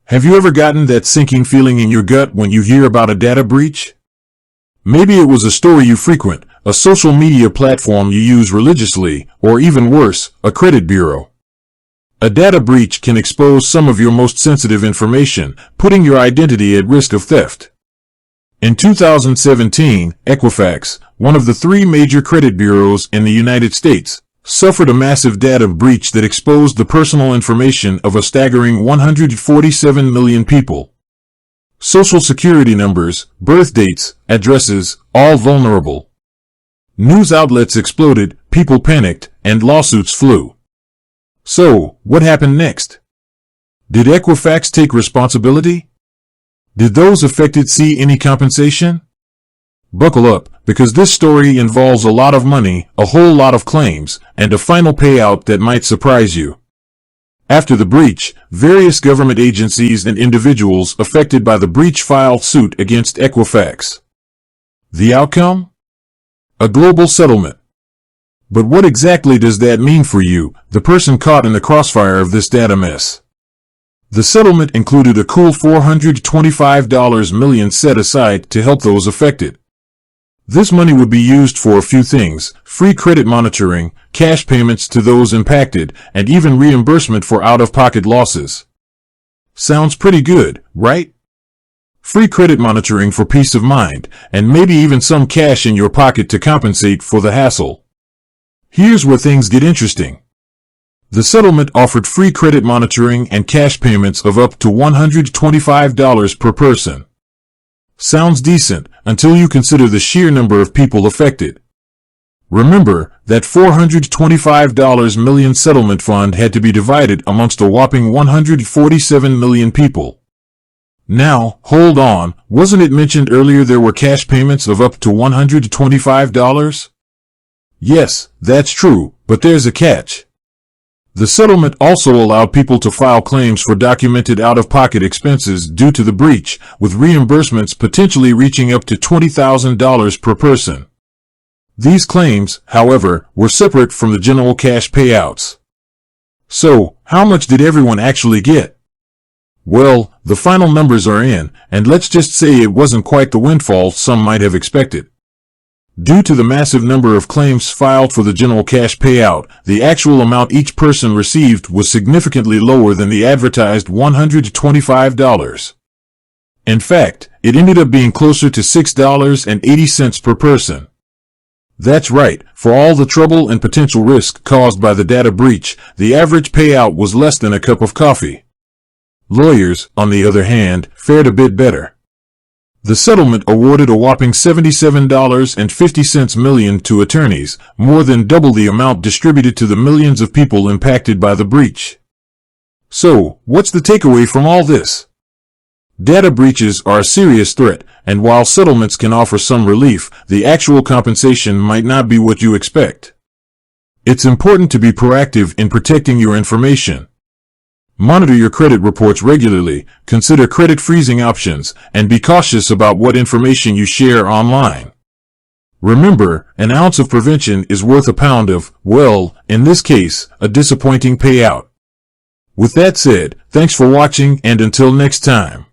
Have you ever gotten that sinking feeling in your gut when you hear about a data breach? Maybe it was a store you frequent, a social media platform you use religiously, or even worse, a credit bureau. A data breach can expose some of your most sensitive information, putting your identity at risk of theft. In 2017, Equifax, one of the three major credit bureaus in the United States, suffered a massive data breach that exposed the personal information of a staggering 147 million people. Social security numbers, birth dates, addresses, all vulnerable. News outlets exploded, people panicked, and lawsuits flew. So, what happened next? Did Equifax take responsibility? Did those affected see any compensation? Buckle up, because this story involves a lot of money, a whole lot of claims, and a final payout that might surprise you. After the breach, various government agencies and individuals affected by the breach filed suit against Equifax. The outcome? A global settlement. But what exactly does that mean for you, the person caught in the crossfire of this data mess? The settlement included a cool $425 million set aside to help those affected. This money would be used for a few things: free credit monitoring, cash payments to those impacted, and even reimbursement for out-of-pocket losses. Sounds pretty good, right? Free credit monitoring for peace of mind, and maybe even some cash in your pocket to compensate for the hassle. Here's where things get interesting. The settlement offered free credit monitoring and cash payments of up to $125 per person. Sounds decent, until you consider the sheer number of people affected. Remember, that $425 million settlement fund had to be divided amongst a whopping 147 million people. Now, hold on, wasn't it mentioned earlier there were cash payments of up to $125? Yes, that's true, but there's a catch. The settlement also allowed people to file claims for documented out-of-pocket expenses due to the breach, with reimbursements potentially reaching up to $20,000 per person. These claims, however, were separate from the general cash payouts. So, how much did everyone actually get? Well, the final numbers are in, and let's just say it wasn't quite the windfall some might have expected. Due to the massive number of claims filed for the general cash payout, the actual amount each person received was significantly lower than the advertised $125. In fact, it ended up being closer to $6.80 per person. That's right, for all the trouble and potential risk caused by the data breach, the average payout was less than a cup of coffee. Lawyers, on the other hand, fared a bit better. The settlement awarded a whopping $77.50 million to attorneys, more than double the amount distributed to the millions of people impacted by the breach. So, what's the takeaway from all this? Data breaches are a serious threat, and while settlements can offer some relief, the actual compensation might not be what you expect. It's important to be proactive in protecting your information. Monitor your credit reports regularly, consider credit freezing options, and be cautious about what information you share online. Remember, an ounce of prevention is worth a pound of, well, in this case, a disappointing payout. With that said, thanks for watching, and until next time.